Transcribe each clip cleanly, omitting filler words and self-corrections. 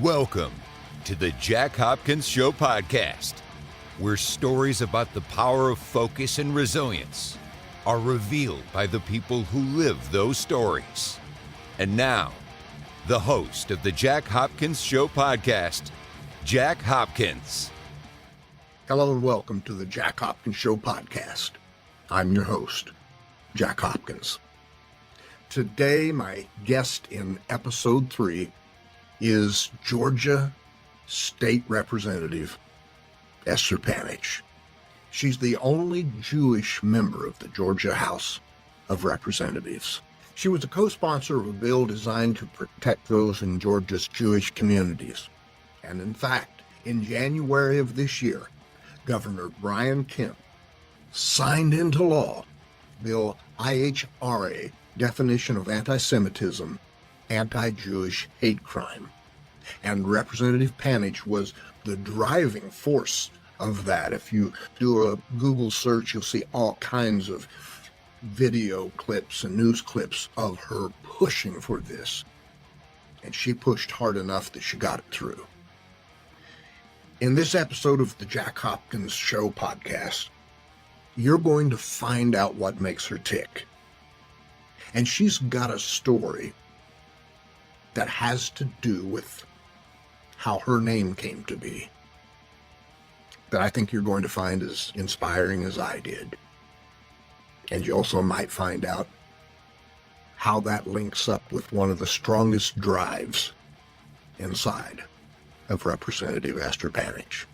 Welcome to the Jack Hopkins Show podcast, where stories about the power of focus and resilience are revealed by the people who live those stories. And now, the host of the Jack Hopkins Show podcast, Jack Hopkins. Hello and welcome to the Jack Hopkins Show podcast. I'm your host, Jack Hopkins. Today, my guest in episode 3 is Georgia State Representative Esther Panitch. She's the only Jewish member of the Georgia House of Representatives. She was a co-sponsor of a bill designed to protect those in Georgia's Jewish communities. And in fact, in January of this year, Governor Brian Kemp signed into law Bill IHRA, Definition of Anti-Semitism, Anti-Jewish Hate Crime. And Representative Panitch was the driving force of that. If you do a Google search, you'll see all kinds of video clips and news clips of her pushing for this. And she pushed hard enough that she got it through. In this episode of the Jack Hopkins Show podcast, you're going to find out what makes her tick. And she's got a story that has to do with how her name came to be, that I think you're going to find as inspiring as I did. And you also might find out how that links up with one of the strongest drives inside of Representative Esther Panitch.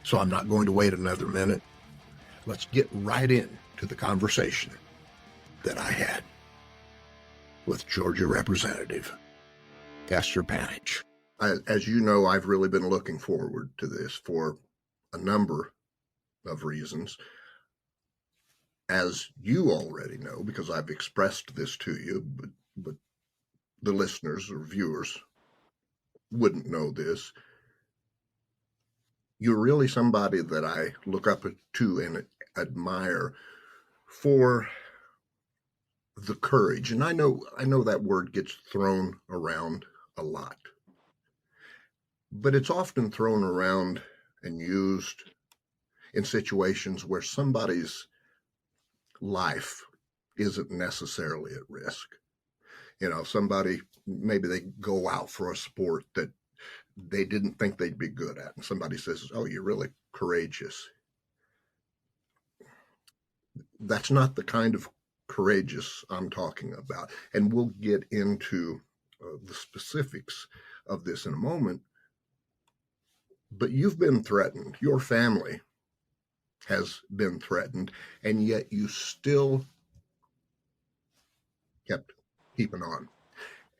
So I'm not going to wait another minute. Let's get right into the conversation that I had with Georgia Representative Esther Panitch. As you know, I've really been looking forward to this for a number of reasons. As you already know, because I've expressed this to you, but the listeners or viewers wouldn't know this. You're really somebody that I look up to and admire for the courage. And I know that word gets thrown around a lot, but it's often thrown around and used in situations where somebody's life isn't necessarily at risk. You know, somebody, maybe they go out for a sport that they didn't think they'd be good at, and somebody says, "Oh, you're really courageous." That's not the kind of courageous I'm talking about. And we'll get into the specifics of this in a moment. But you've been threatened. Your family has been threatened, and yet you still kept keeping on.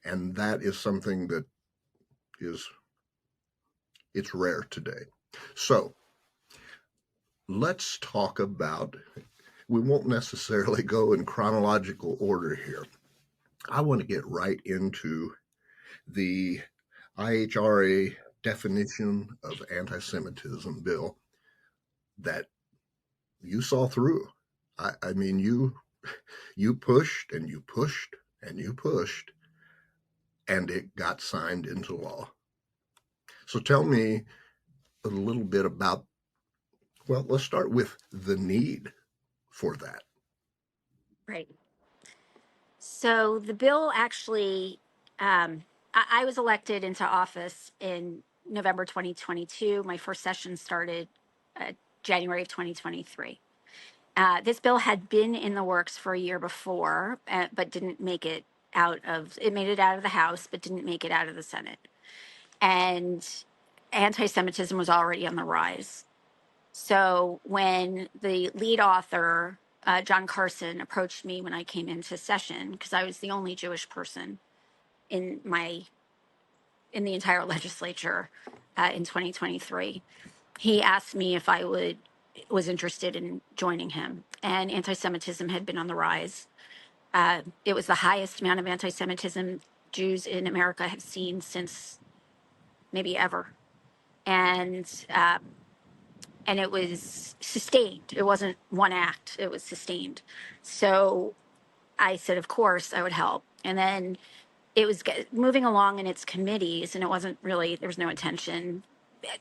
And that is something that it's rare today. So let's talk about, we won't necessarily go in chronological order here. I want to get right into the IHRA Definition of Anti-Semitism bill that you saw through. I mean, you pushed and you pushed and you pushed, and it got signed into law. So tell me a little bit about, well, let's start with the need for that. Right. So the bill actually, I was elected into office in November 2022. My first session started January of 2023. This bill had been in the works for a year before, but didn't make it it made it out of the House, but didn't make it out of the Senate. And anti-Semitism was already on the rise. So when the lead author, John Carson, approached me when I came into session, because I was the only Jewish person in the entire legislature in 2023, he asked me if I was interested in joining him. And anti-Semitism had been on the rise. It was the highest amount of anti-Semitism Jews in America have seen since maybe ever. And it was sustained. It wasn't one act. It was sustained. So I said, of course, I would help. And then it was moving along in its committees, and it wasn't really, there was no attention.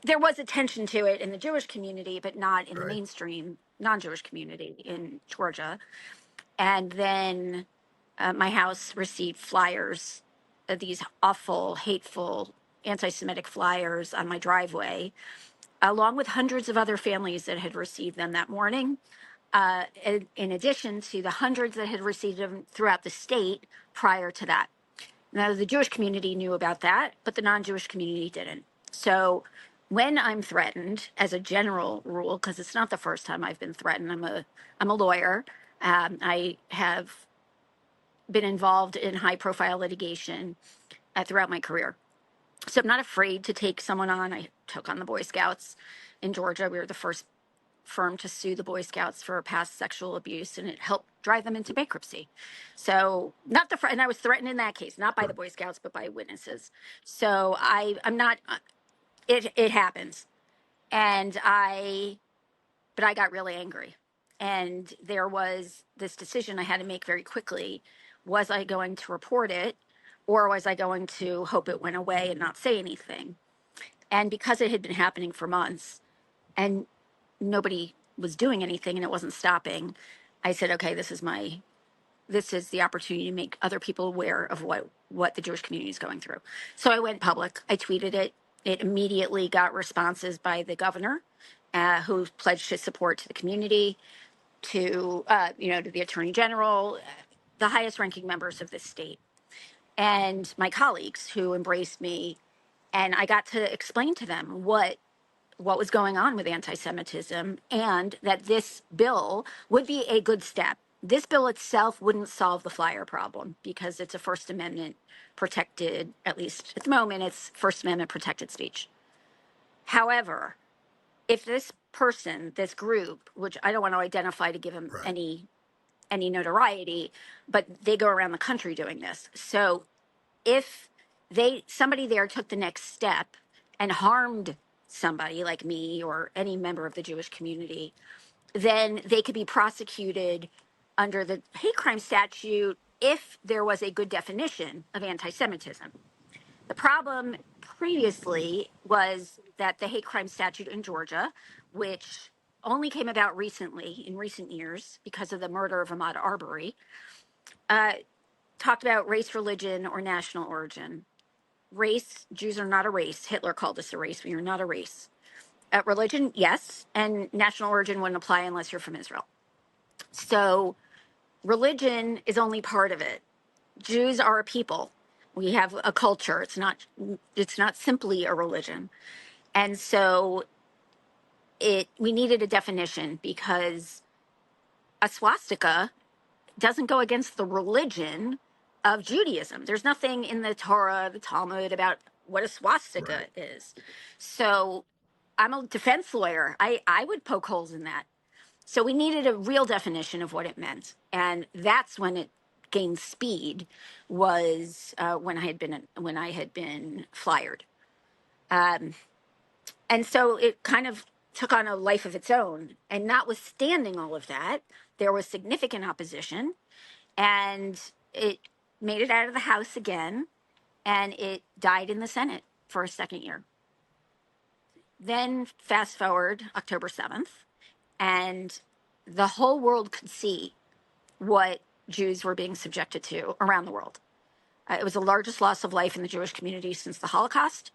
There was attention to it in the Jewish community, but not in the Right. mainstream non-Jewish community in Georgia. And then my house received flyers, these awful, hateful, anti-Semitic flyers on my driveway, along with hundreds of other families that had received them that morning, in addition to the hundreds that had received them throughout the state prior to that. Now, the Jewish community knew about that, but the non-Jewish community didn't. So when I'm threatened, as a general rule, because it's not the first time I've been threatened, I'm a lawyer. I have been involved in high-profile litigation throughout my career. So I'm not afraid to take someone on. I took on the Boy Scouts in Georgia. We were the first firm to sue the Boy Scouts for past sexual abuse, and it helped drive them into bankruptcy. So not the and I was threatened in that case, not by the Boy Scouts, but by witnesses. So I'm not. It happens, and but I got really angry, and there was this decision I had to make very quickly. Was I going to report it, or was I going to hope it went away and not say anything? And because it had been happening for months, and nobody was doing anything and it wasn't stopping, I said, okay, this is the opportunity to make other people aware of what the Jewish community is going through. So I went public. I tweeted it. It immediately got responses by the governor, who pledged his support to the community, to to the attorney general, the highest ranking members of this state, and my colleagues who embraced me. And I got to explain to them what was going on with anti-Semitism, and that this bill would be a good step. This bill itself wouldn't solve the flyer problem because it's a First Amendment protected, at least at the moment, it's First Amendment protected speech. However, if this person, this group, which I don't want to identify to give them Right. any notoriety, but they go around the country doing this. So if somebody there took the next step and harmed somebody like me or any member of the Jewish community, then they could be prosecuted under the hate crime statute if there was a good definition of anti-Semitism. The problem previously was that the hate crime statute in Georgia, which only came about recently, in recent years, because of the murder of Ahmaud Arbery, talked about race, religion, or national origin. Race, Jews are not a race. Hitler called us a race. We are not a race. Religion, yes, and national origin wouldn't apply unless you're from Israel. So religion is only part of it. Jews are a people. We have a culture. It's not simply a religion. And so we needed a definition because a swastika doesn't go against the religion of Judaism. There's nothing in the Torah, the Talmud about what a swastika is. So I'm a defense lawyer. I would poke holes in that. So we needed a real definition of what it meant. And that's when it gained speed, was when I had been flyered. And so it kind of took on a life of its own. And notwithstanding all of that, there was significant opposition, and it made it out of the House again, and it died in the Senate for a second year. Then fast forward October 7th, and the whole world could see what Jews were being subjected to around the world. It was the largest loss of life in the Jewish community since the Holocaust.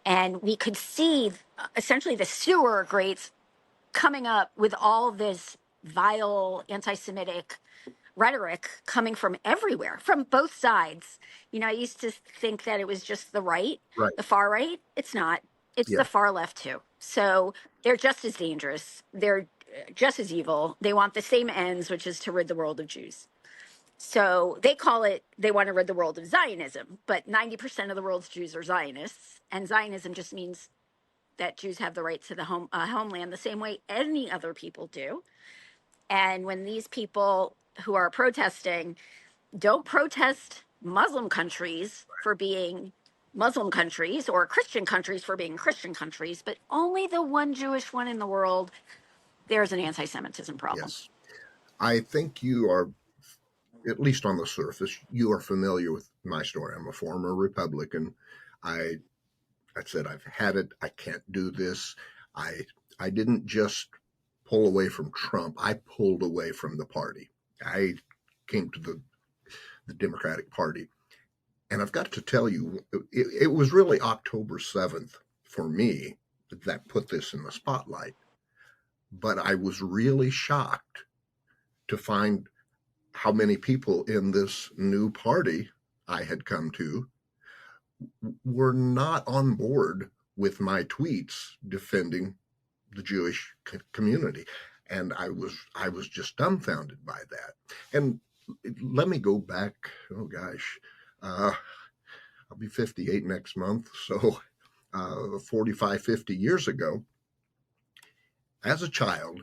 And we could see essentially the sewer grates coming up with all this vile anti-Semitic rhetoric coming from everywhere, from both sides. I used to think that it was just the right, the far right. It's not. It's the far left too. So they're just as dangerous. They're just as evil. They want the same ends, which is to rid the world of Jews. So they want to rid the world of Zionism, but 90% of the world's Jews are Zionists, and Zionism just means that Jews have the right to the homeland the same way any other people do. And when these people who are protesting don't protest Muslim countries for being Muslim countries or Christian countries for being Christian countries, but only the one Jewish one in the world, there's an anti-Semitism problem. Yes. I think you are at least on the surface, you are familiar with my story. I'm a former Republican. I said, I've had it. I can't do this. I didn't just pull away from Trump. I pulled away from the party. I came to the Democratic Party. And I've got to tell you, it was really October 7th for me that put this in the spotlight. But I was really shocked to find how many people in this new party I had come to were not on board with my tweets defending the Jewish community. And I was just dumbfounded by that. And let me go back, oh gosh, I'll be 58 next month. So 45, 50 years ago, as a child,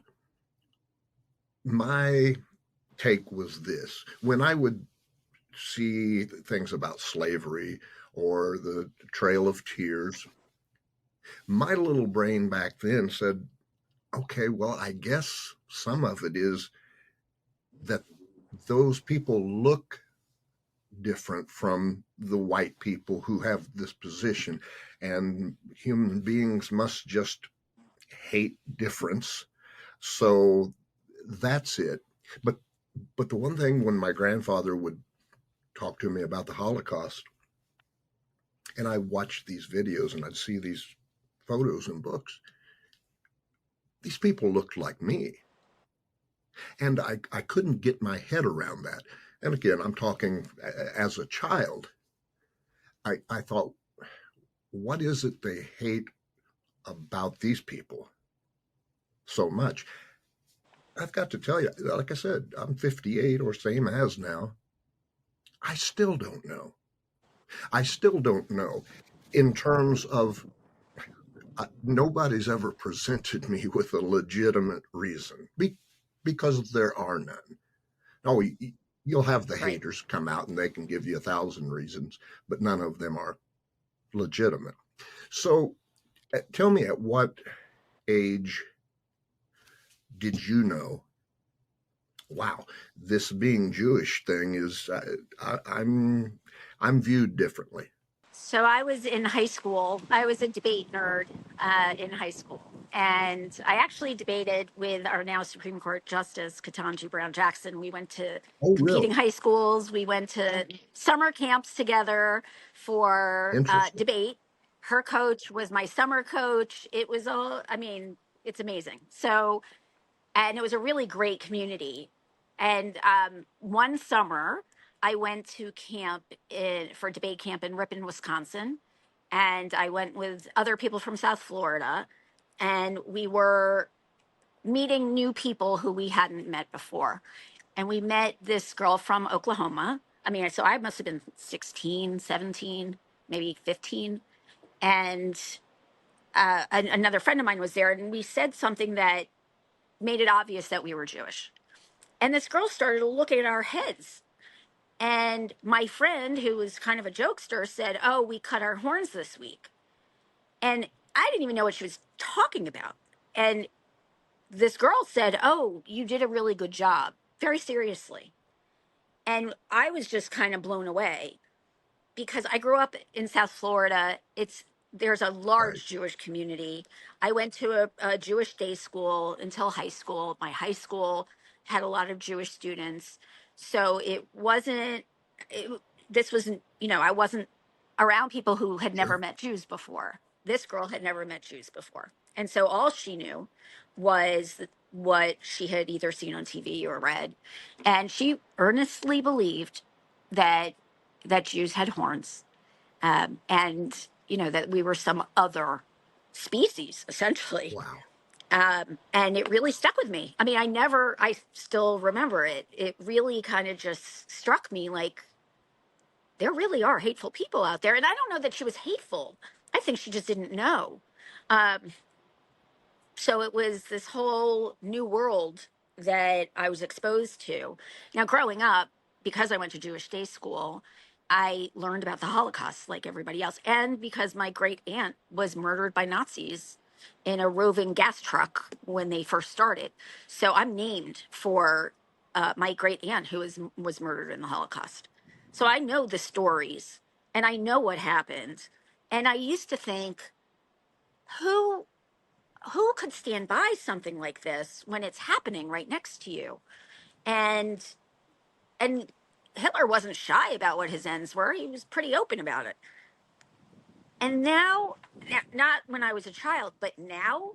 my take was this. When I would see things about slavery or the Trail of Tears, my little brain back then said, okay, well, I guess some of it is that those people look different from the white people who have this position, and human beings must just hate difference. So that's it. But the one thing, when my grandfather would talk to me about the Holocaust, and I watched these videos and I'd see these photos and books, these people looked like me. And I couldn't get my head around that. And again, I'm talking as a child. I thought, what is it they hate about these people so much? I've got to tell you, like I said, I'm 58 or same as now. I still don't know. I still don't know in terms of nobody's ever presented me with a legitimate reason because there are none. Oh, you'll have the haters come out and they can give you 1,000 reasons, but none of them are legitimate. So tell me, at what age did you know, wow, this being Jewish thing is, I'm viewed differently? So I was in high school. I was a debate nerd in high school. And I actually debated with our now Supreme Court Justice, Ketanji Brown Jackson. We went to competing high schools. We went to summer camps together for debate. Her coach was my summer coach. It was all, I mean, it's amazing. So, and it was a really great community. And one summer, I went to for debate camp in Ripon, Wisconsin. And I went with other people from South Florida. And we were meeting new people who we hadn't met before. And we met this girl from Oklahoma. I mean, so I must have been 16, 17, maybe 15. And another friend of mine was there. And we said something that made it obvious that we were Jewish. And this girl started looking at our heads. And my friend, who was kind of a jokester, said, "Oh, we cut our horns this week." And I didn't even know what she was talking about. And this girl said, "Oh, you did a really good job," very seriously. And I was just kind of blown away because I grew up in South Florida. There's a large Jewish community. I went to a Jewish day school until high school. My high school had a lot of Jewish students. So this wasn't, I wasn't around people who had never met Jews before. This girl had never met Jews before. And so all she knew was what she had either seen on TV or read. And she earnestly believed that Jews had horns, and that we were some other species, essentially. Wow. And it really stuck with me. I mean, I still remember it. It really kind of just struck me like there really are hateful people out there. And I don't know that she was hateful. I think she just didn't know. So it was this whole new world that I was exposed to. Now, growing up, because I went to Jewish day school, I learned about the Holocaust like everybody else. And because my great aunt was murdered by Nazis in a roving gas truck when they first started. So I'm named for my great aunt who was murdered in the Holocaust. So I know the stories and I know what happened. And I used to think, who who could stand by something like this when it's happening right next to you? And and Hitler wasn't shy about what his ends were. He was pretty open about it. And now, not when I was a child, but now,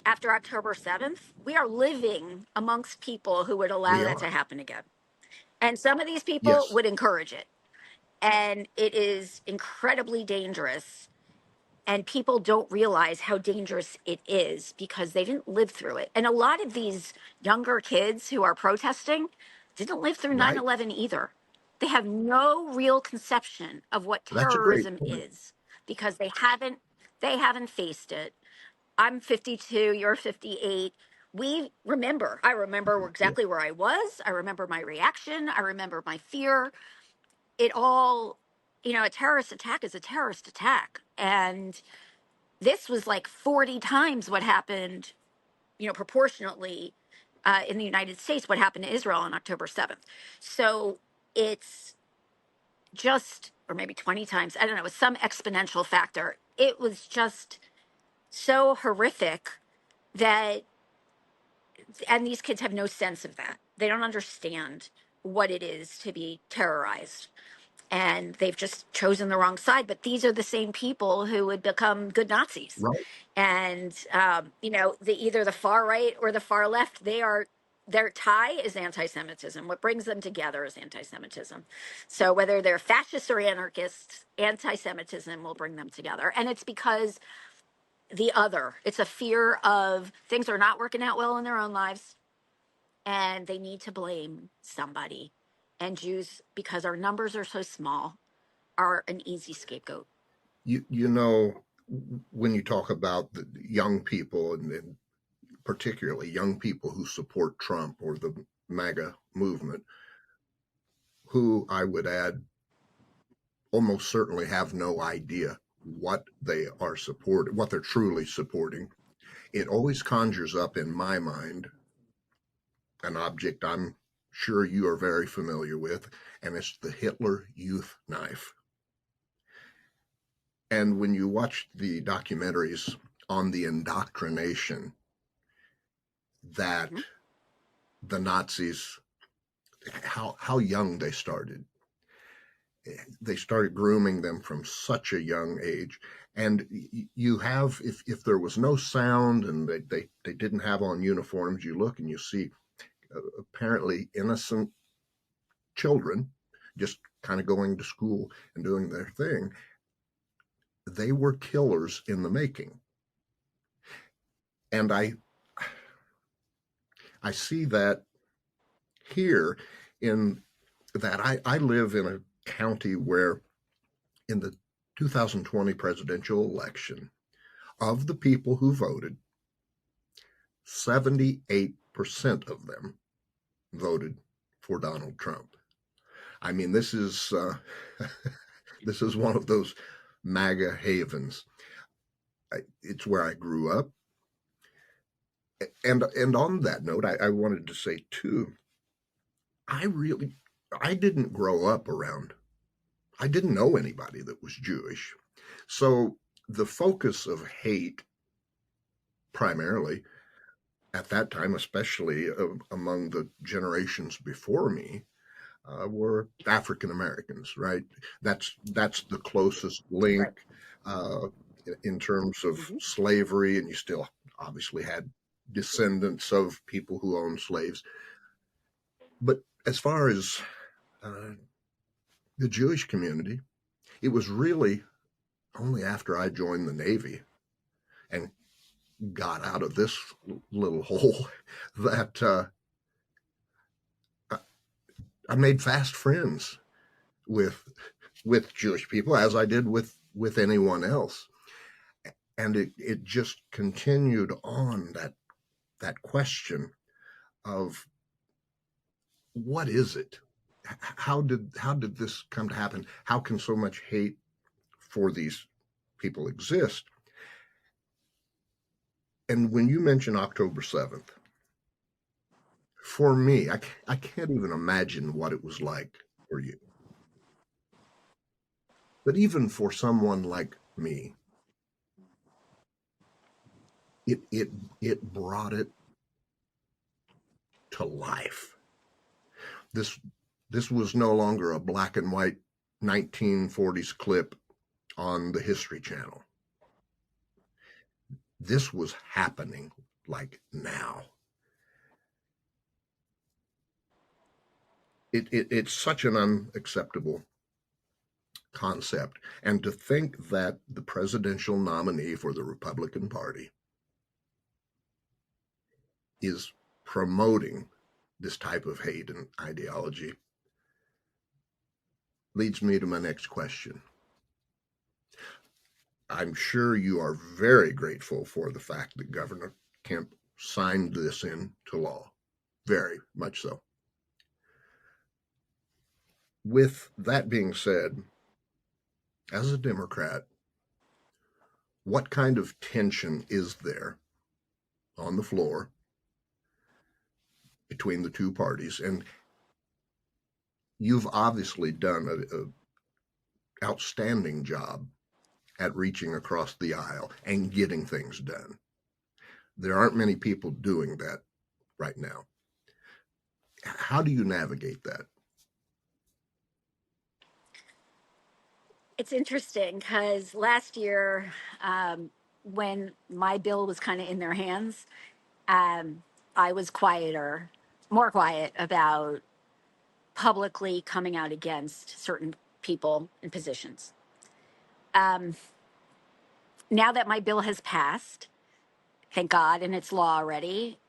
after October 7th, we are living amongst people who would allow We that are. to happen again. And some of these people Yes, would encourage it. And it is incredibly dangerous. And people don't realize how dangerous it is because they didn't live through it. And a lot of these younger kids who are protesting didn't live through nine right. 11 either. They have no real conception of what That's a great terrorism point. is because they haven't faced it. I'm 52, you're 58. I remember Yeah. exactly where I was. I remember my reaction. I remember my fear. It all, a terrorist attack is a terrorist attack. And this was like 40 times what happened, proportionately in the United States, what happened to Israel on October 7th. So it's just, or maybe 20 times, I don't know, it was some exponential factor. It was just so horrific that, and these kids have no sense of that. They don't understand what it is to be terrorized. And they've just chosen the wrong side. But these are the same people who would become good Nazis. Right. And either the far right or the far left, their tie is anti-Semitism. What brings them together is anti-Semitism. So whether they're fascists or anarchists, anti-Semitism will bring them together. And it's because it's a fear of things are not working out well in their own lives and they need to blame somebody. And Jews, because our numbers are so small, are an easy scapegoat. You know, when you talk about the young people and particularly young people who support Trump or the MAGA movement, who I would add almost certainly have no idea what they are supporting, what they're truly supporting. It always conjures up in my mind an object I'm sure you are very familiar with, and it's the Hitler Youth Knife. And when you watch the documentaries on the indoctrination that Mhm. the Nazis, how young they started. They started grooming them from such a young age. And you have, if there was no sound and they didn't have on uniforms, you look and you see apparently innocent children just kind of going to school and doing their thing. They were killers in the making. And I see that here in that I live in a county where in the 2020 presidential election, of the people who voted, 78% of them voted for Donald Trump. I mean, this is this is one of those MAGA havens. It's where I grew up. And on that note, I wanted to say too, I didn't grow up around, I didn't know anybody that was Jewish. So the focus of hate primarily at that time, especially among the generations before me, were African Americans, right? That's the closest link Right. uh, in terms of Mhm. slavery, and you still obviously had descendants of people who owned slaves. But as far as uh, the Jewish community, it was really only after I joined the Navy and got out of this little hole that I made fast friends with Jewish people, as I did with anyone else. And it just continued on that question of what is it? How did this come to happen? How can so much hate for these people exist? And when you mention October 7th, For me, I can't even imagine what it was like for you. But even for someone like me, it it it brought it to life. This this was no longer a black and white 1940s clip on the History Channel. This was happening like now. It's such an unacceptable concept. And to think that the presidential nominee for the Republican Party is promoting this type of hate and ideology leads me to my next question. I'm sure you are very grateful for the fact that Governor Kemp signed this into law. Very much so. With that being said, as a Democrat, what kind of tension is there on the floor between the two parties? And you've obviously done an outstanding job at reaching across the aisle and getting things done. There aren't many people doing that right now. How do you navigate that? It's interesting because last year, when my bill was kind of in their hands, I was more quiet about publicly coming out against certain people and positions. Um, Now that my bill has passed, thank God, and it's law already,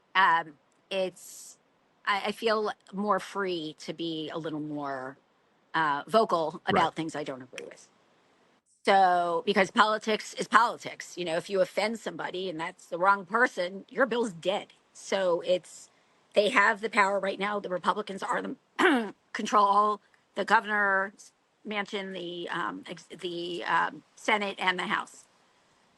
it's I feel more free to be a little more vocal Right. about things I don't agree with. So, because politics is politics, if you offend somebody and that's the wrong person, your bill's dead. So they have the power right now. The Republicans are the control all the governor's mansion, the Senate, and the House.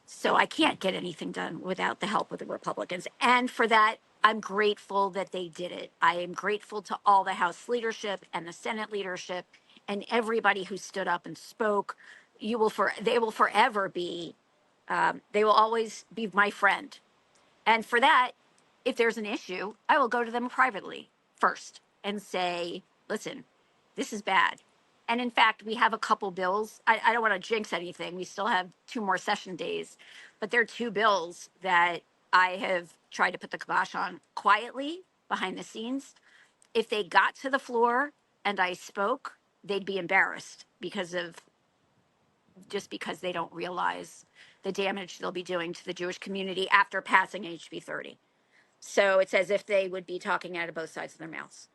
So I can't get anything done without the help of the Republicans. And for that, I'm grateful that they did it. I am grateful to all the House leadership and the Senate leadership and everybody who stood up and spoke. They will forever be, they will always be my friend. And for that, if there's an issue, I will go to them privately first and say, listen, this is bad. And in fact, we have a couple bills. I don't want to jinx anything. We still have 2 more session days, but there are 2 bills that I have tried to put the kibosh on quietly behind the scenes. If they got to the floor and I spoke, they'd be embarrassed because they don't realize the damage they'll be doing to the Jewish community after passing HB 30. So it's as if they would be talking out of both sides of their mouths.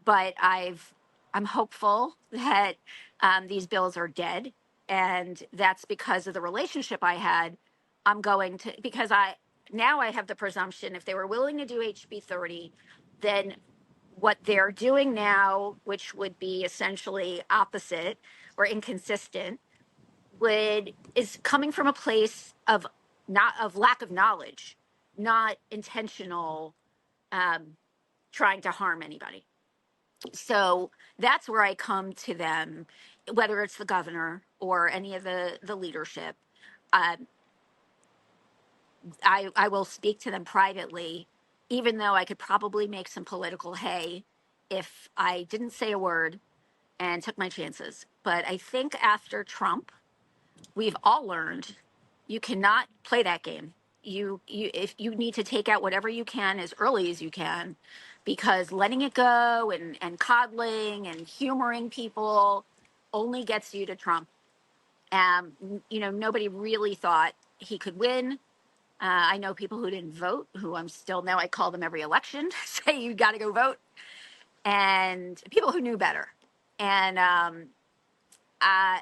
But I'm hopeful that these bills are dead, and that's because of the relationship I had. I'm going to because I have the presumption if they were willing to do HB 30, then what they're doing now, which would be essentially opposite or inconsistent, is coming from a place of not of lack of knowledge, not intentional trying to harm anybody. So that's where I come to them, whether it's the governor or any of the leadership. I will speak to them privately, even though I could probably make some political hay if I didn't say a word and took my chances. But I think after Trump, we've all learned you cannot play that game. If you need to take out whatever you can as early as you can, because letting it go and coddling and humoring people only gets you to Trump. Nobody really thought he could win. I know people who didn't vote, who I'm still now. I call them every election, say you got to go vote, and people who knew better. And uh,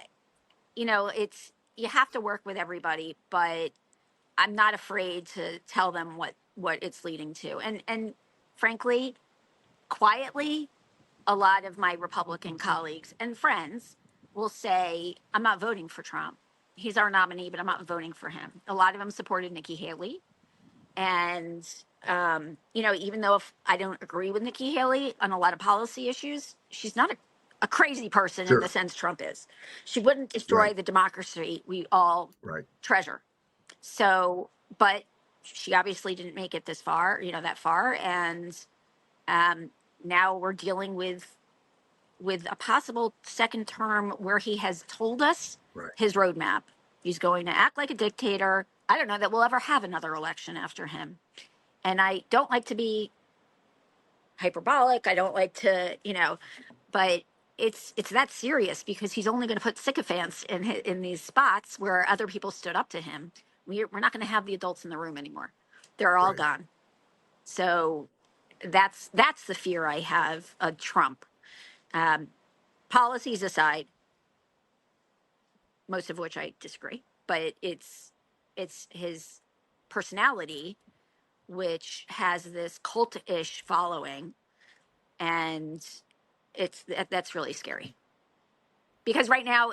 it's you have to work with everybody, but I'm not afraid to tell them what it's leading to. And frankly, quietly, a lot of my Republican colleagues and friends will say, I'm not voting for Trump. He's our nominee, but I'm not voting for him. A lot of them supported Nikki Haley. And Even though if I don't agree with Nikki Haley on a lot of policy issues, she's not a crazy person in the Sure. sense Trump is. She wouldn't destroy Right. the democracy we all Right. treasure. So, but she obviously didn't make it this far, that far. And now we're dealing with a possible second term where he has told us Right. his roadmap. He's going to act like a dictator. I don't know that we'll ever have another election after him. And I don't like to be hyperbolic. I don't like to, but it's that serious because he's only going to put sycophants in these spots where other people stood up to him. We're not going to have the adults in the room anymore. They're all Right. gone. So that's the fear I have of Trump. Policies aside, most of which I disagree, but it's his personality, which has this cult-ish following, and that's really scary. Because right now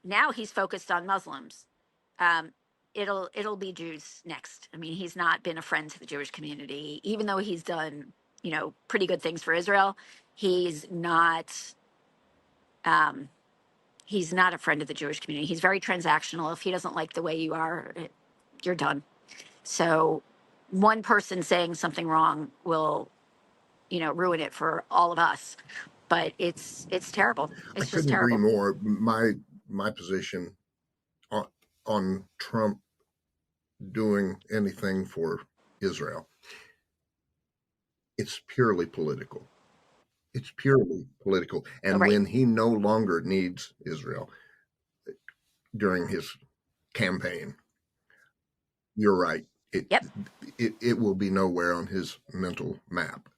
now he's focused on Muslims. Um, it'll be Jews next. I mean, he's not been a friend to the Jewish community, even though he's done pretty good things for Israel. He's not. He's not a friend of the Jewish community. He's very transactional. If he doesn't like the way you are, you're done. So, one person saying something wrong will, ruin it for all of us. But it's terrible. I It's just couldn't agree terrible. more. My position on Trump doing anything for Israel, it's purely political. It's purely political. And Right. when he no longer needs Israel during his campaign, you're right. Yep. It will be nowhere on his mental map.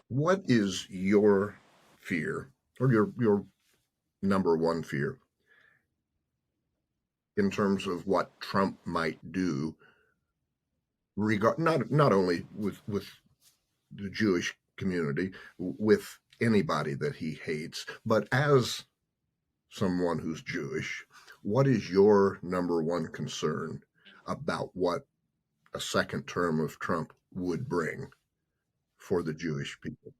What is your fear, or your number one fear, in terms of what Trump might do, not only with the Jewish community, with anybody that he hates, but as someone who's Jewish, what is your number one concern about what a second term of Trump would bring for the Jewish people?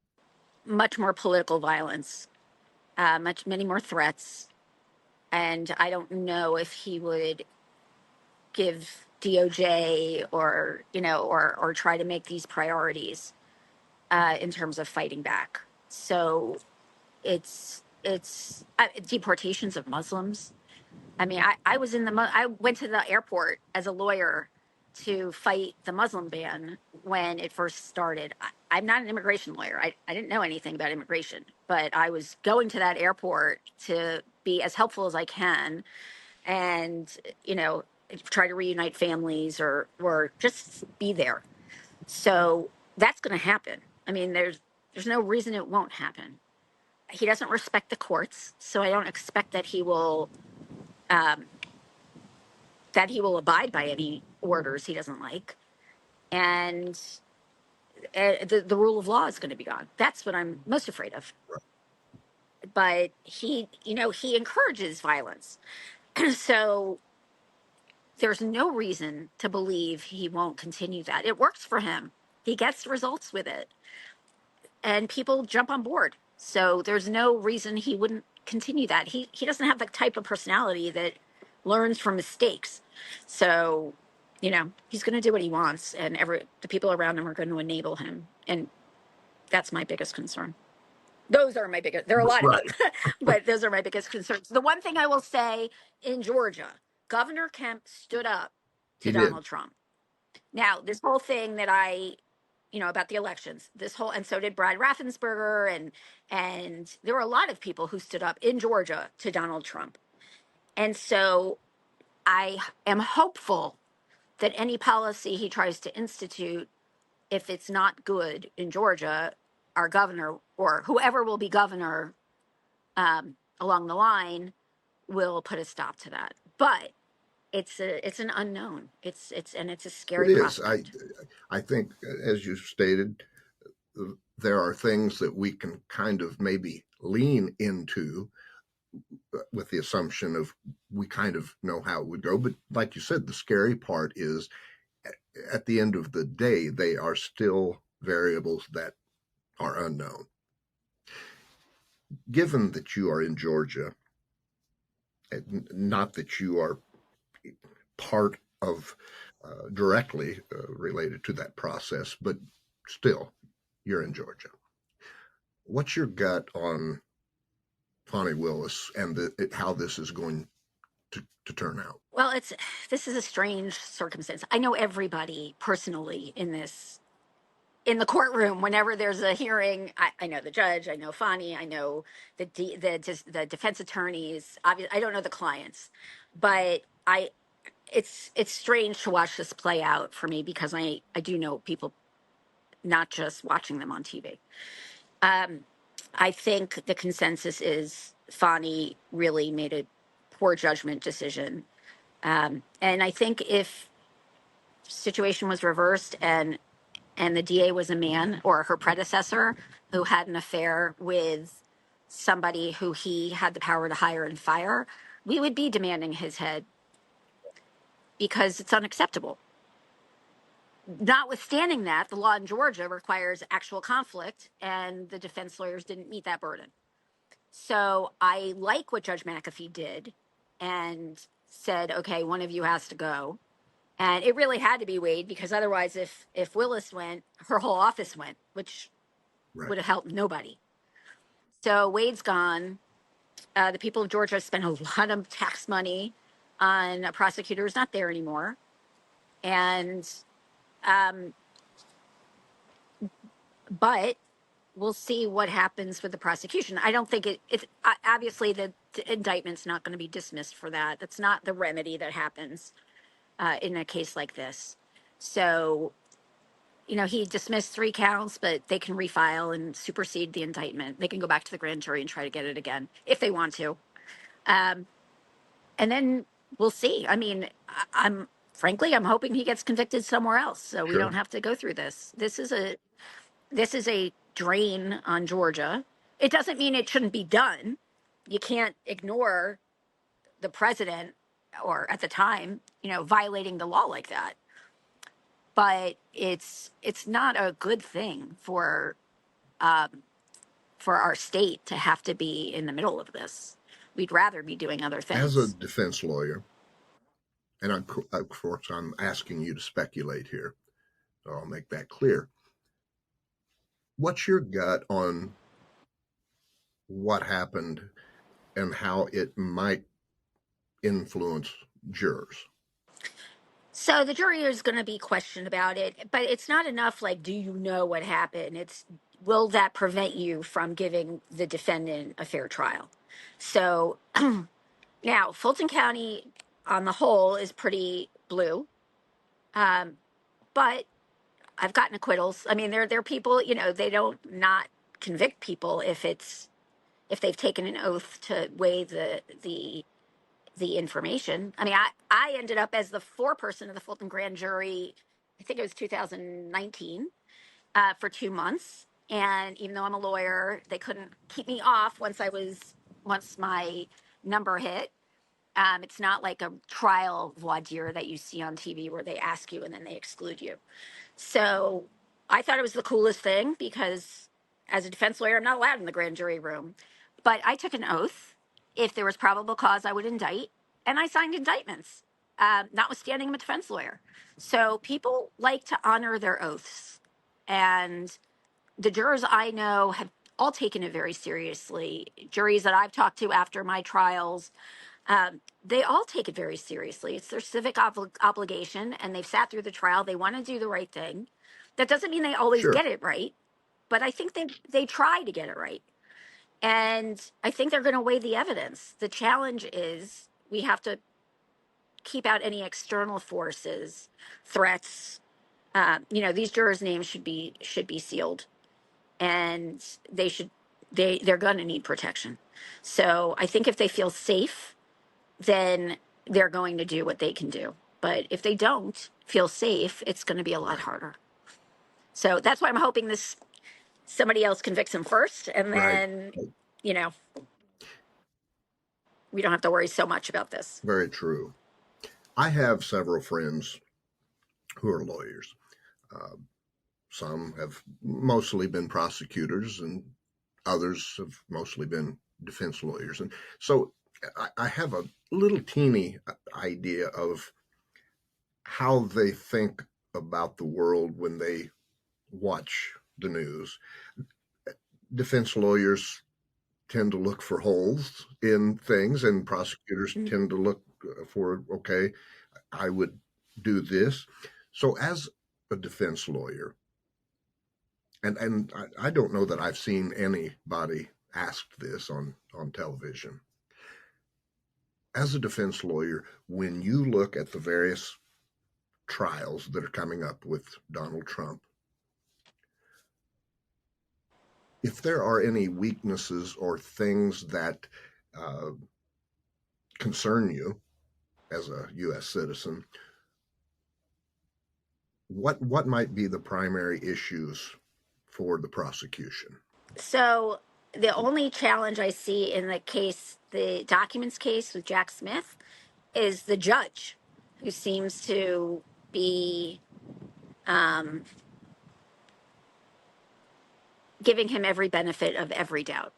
Much more political violence, many more threats, and I don't know if he would give DOJ or try to make these priorities in terms of fighting back. So it's deportations of Muslims. I mean, I went to the airport as a lawyer to fight the Muslim ban when it first started. I'm not an immigration lawyer. I didn't know anything about immigration, but I was going to that airport to be as helpful as I can and, try to reunite families or just be there. So that's going to happen. I mean, there's no reason it won't happen. He doesn't respect the courts, so I don't expect that he will abide by any orders he doesn't like, and the rule of law is going to be gone. That's what I'm most afraid of. But he encourages violence, so there's no reason to believe he won't continue that. It works for him. He gets results with it, and people jump on board. So there's no reason he wouldn't continue that. He doesn't have the type of personality that learns from mistakes. So, he's going to do what he wants, and the people around him are going to enable him, and that's my biggest concern. Those are my biggest. There are a lot of Right. them, but those are my biggest concerns. The one thing I will say in Georgia, Governor Kemp stood up to He did. Donald Trump. Now, this whole thing that about the elections, and so did Brad Raffensperger, and there were a lot of people who stood up in Georgia to Donald Trump. And so I am hopeful that any policy he tries to institute, if it's not good in Georgia, our governor or whoever will be governor along the line will put a stop to that. But it's an unknown. It's a It scary is. prospect. I think, as you stated, there are things that we can kind of maybe lean into with the assumption of we kind of know how it would go. But like you said, the scary part is at the end of the day, they are still variables that are unknown. Given that you are in Georgia, not that you are part of directly related to that process, but still, you're in Georgia. What's your gut on Fannie Willis and how this is going to turn out? Well, this is a strange circumstance. I know everybody personally in the courtroom. Whenever there's a hearing, I know the judge, I know Fannie, I know the defense attorneys. Obviously, I don't know the clients, but it's strange to watch this play out for me because I do know people, not just watching them on TV. I think the consensus is Fannie really made a poor judgment decision. And I think if situation was reversed and the DA was a man or her predecessor who had an affair with somebody who he had the power to hire and fire, we would be demanding his head because it's unacceptable. Notwithstanding that, the law in Georgia requires actual conflict, and the defense lawyers didn't meet that burden. So I like what Judge McAfee did and said, okay, one of you has to go. And it really had to be Wade because otherwise, if Willis went, her whole office went, which would have helped nobody. So Wade's gone. The people of Georgia spent a lot of tax money on a prosecutor who's not there anymore. And, but we'll see what happens with the prosecution. I don't think it's obviously the indictment's not going to be dismissed for that. That's not the remedy that happens in a case like this. So, he dismissed 3 counts, but they can refile and supersede the indictment. They can go back to the grand jury and try to get it again if they want to. And then we'll see. I mean, I'm hoping he gets convicted somewhere else so we don't have to go through this. This is a drain on Georgia. It doesn't mean it shouldn't be done. You can't ignore the president or at the time, violating the law like that. But it's not a good thing for our state to have to be in the middle of this. We'd rather be doing other things. As a defense lawyer, and of course I'm asking you to speculate here, so I'll make that clear. What's your gut on what happened and how it might influence jurors? So the jury is going to be questioned about it, but it's not enough like, do you know what happened? It's, will that prevent you from giving the defendant a fair trial? So now Fulton County on the whole is pretty blue. But I've gotten acquittals. I mean, there are people, they don't not convict people if they've taken an oath to weigh the information. I mean, I ended up as the foreperson of the Fulton grand jury. I think it was 2019 for 2 months. And even though I'm a lawyer, they couldn't keep me off once my number hit. It's not like a trial voir dire that you see on TV where they ask you and then they exclude you. So I thought it was the coolest thing because as a defense lawyer, I'm not allowed in the grand jury room. But I took an oath. If there was probable cause, I would indict. And I signed indictments, notwithstanding I'm a defense lawyer. So people like to honor their oaths. And the jurors I know have all taken it very seriously. Juries that I've talked to after my trials, they all take it very seriously. It's their civic obligation, and they've sat through the trial. They want to do the right thing. That doesn't mean they always get it right, but I think they try to get it right. And I think they're going to weigh the evidence. The challenge is we have to keep out any external forces, threats. These jurors' names should be sealed, and they're going to need protection. So I think if they feel safe, then they're going to do what they can do. But if they don't feel safe, it's going to be a lot harder. So that's why I'm hoping somebody else convicts him first, and then, we don't have to worry so much about this. Very true. I have several friends who are lawyers. Some have mostly been prosecutors, and others have mostly been defense lawyers. And so I have a little teeny idea of how they think about the world when they watch the news. Defense lawyers tend to look for holes in things, and prosecutors tend to look for, okay, I would do this. So as a defense lawyer, and I don't know that I've seen anybody ask this on television. As a defense lawyer, when you look at the various trials that are coming up with Donald Trump, if there are any weaknesses or things that concern you as a U.S. citizen, what might be the primary issues for the prosecution? So the only challenge I see in the case, the documents case with Jack Smith, is the judge, who seems to be giving him every benefit of every doubt.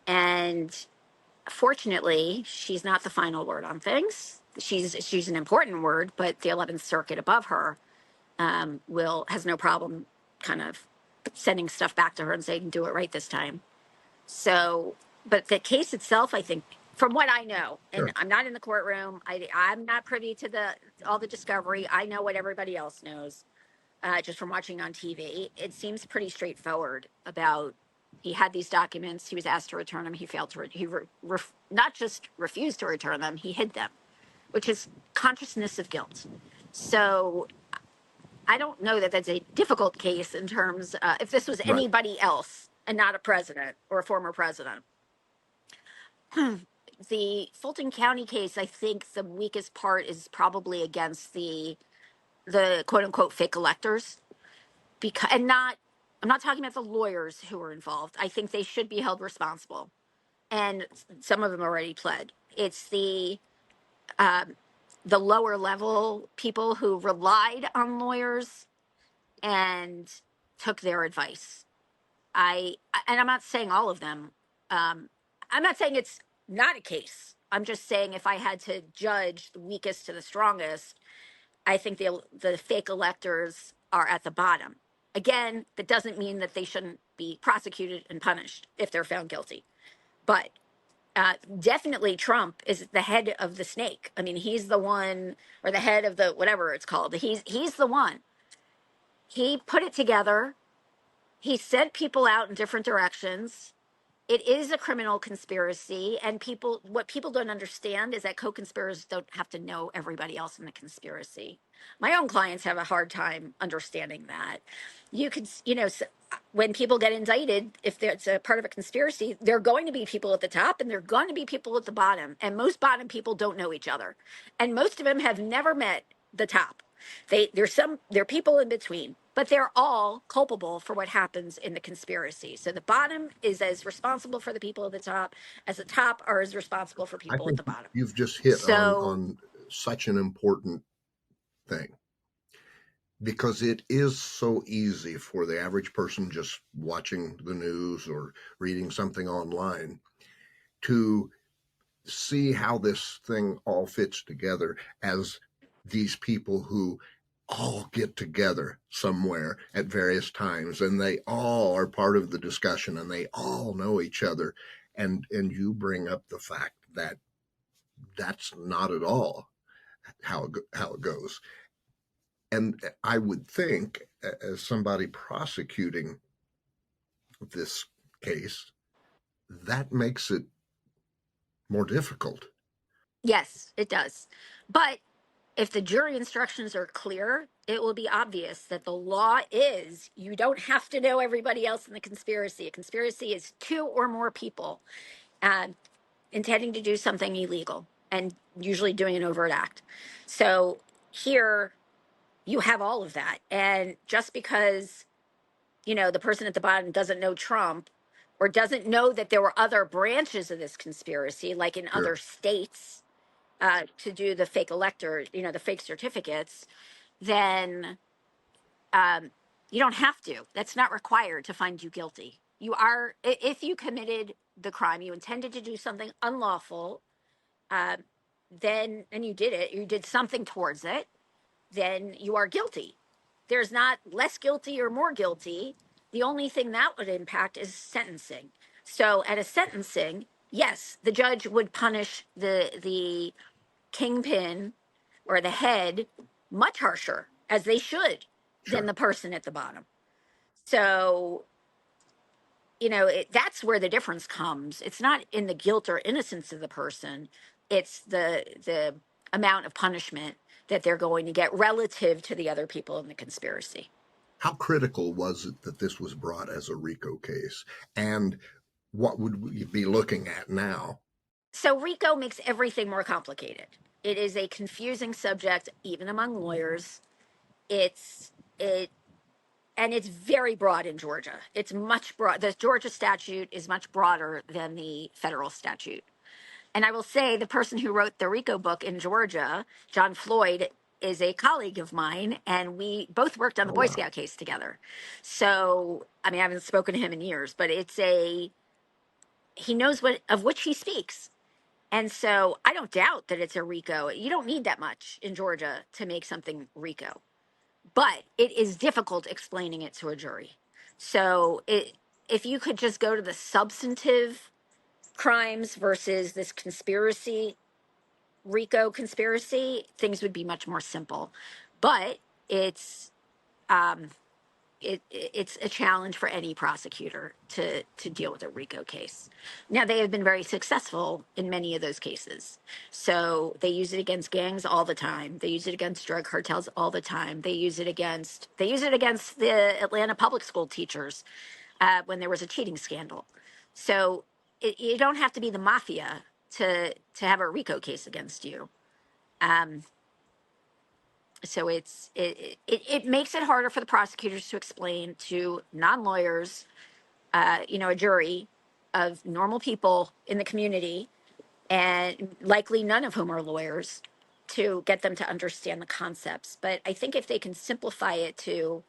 And fortunately, she's not the final word on things. She's an important word, but the 11th Circuit above her has no problem kind of sending stuff back to her and saying, do it right this time. So, but the case itself, I think, from what I know, and Sure. I'm not in the courtroom, I'm not privy to all the discovery. I know what everybody else knows, just from watching on TV. It seems pretty straightforward about, he had these documents, he was asked to return them, he failed to, not just refused to return them, he hid them, which is consciousness of guilt. So I don't know that that's a difficult case in terms, if this was Right. anybody else and not a president or a former president. The Fulton County case, I think the weakest part is probably against the quote unquote fake electors, because, and not, I'm not talking about the lawyers who were involved. I think they should be held responsible, and some of them already pled. It's the lower level people who relied on lawyers and took their advice. And I'm not saying all of them. I'm not saying it's not a case. I'm just saying if I had to judge the weakest to the strongest, I think the fake electors are at the bottom. Again, that doesn't mean that they shouldn't be prosecuted and punished if they're found guilty. But definitely Trump is the head of the snake. I mean, he's the one, or the head of the whatever it's called. He's the one. He put it together. He sent people out in different directions. It is a criminal conspiracy, and what people don't understand is that co-conspirators don't have to know everybody else in the conspiracy. My own clients have a hard time understanding that. You could, when people get indicted, if it's a part of a conspiracy, there are going to be people at the top and there are going to be people at the bottom, and most bottom people don't know each other, and most of them have never met the top. There are people in between, but they're all culpable for what happens in the conspiracy. So the bottom is as responsible for the people at the top as the top are as responsible for I people at think the bottom. you've just hit So on such an important thing, because it is so easy for the average person just watching the news or reading something online to see how this thing all fits together as these people who all get together somewhere at various times, and they all are part of the discussion, and they all know each other. And you bring up the fact that that's not at all how it goes. And I would think, as somebody prosecuting this case, that makes it more difficult. yes, it does. But if the jury instructions are clear, it will be obvious that the law is you don't have to know everybody else in the conspiracy. A conspiracy is two or more people intending to do something illegal and usually doing an overt act. So here you have all of that. And just because, the person at the bottom doesn't know Trump or doesn't know that there were other branches of this conspiracy, like in Sure. other states, to do the fake elector, the fake certificates, then you don't have to. That's not required to find you guilty. You are, if you committed the crime, you intended to do something unlawful, then, and you did it, you did something towards it, then you are guilty. There's not less guilty or more guilty. The only thing that would impact is sentencing. So at a sentencing, yes, the judge would punish the kingpin or the head much harsher, as they should, than Sure. the person at the bottom. So, that's where the difference comes. It's not in the guilt or innocence of the person. It's the amount of punishment that they're going to get relative to the other people in the conspiracy. How critical was it that this was brought as a RICO case? And what would we be looking at now? So RICO makes everything more complicated. It is a confusing subject, even among lawyers. It's very broad in Georgia. It's much broad. The Georgia statute is much broader than the federal statute. And I will say the person who wrote the RICO book in Georgia, John Floyd, is a colleague of mine, and we both worked on the Oh, Boy wow. Scout case together. So, I mean, I haven't spoken to him in years, but he knows of which he speaks. And so I don't doubt that it's a RICO. You don't need that much in Georgia to make something RICO, but it is difficult explaining it to a jury. So if you could just go to the substantive crimes versus this conspiracy, RICO conspiracy, things would be much more simple. But it's it's a challenge for any prosecutor to deal with a RICO case. Now they have been very successful in many of those cases. So they use it against gangs all the time. They use it against drug cartels all the time. They use it against the Atlanta public school teachers when there was a cheating scandal. So you don't have to be the mafia to have a RICO case against you. So it makes it harder for the prosecutors to explain to non-lawyers, a jury of normal people in the community, and likely none of whom are lawyers, to get them to understand the concepts. But I think if they can simplify it to,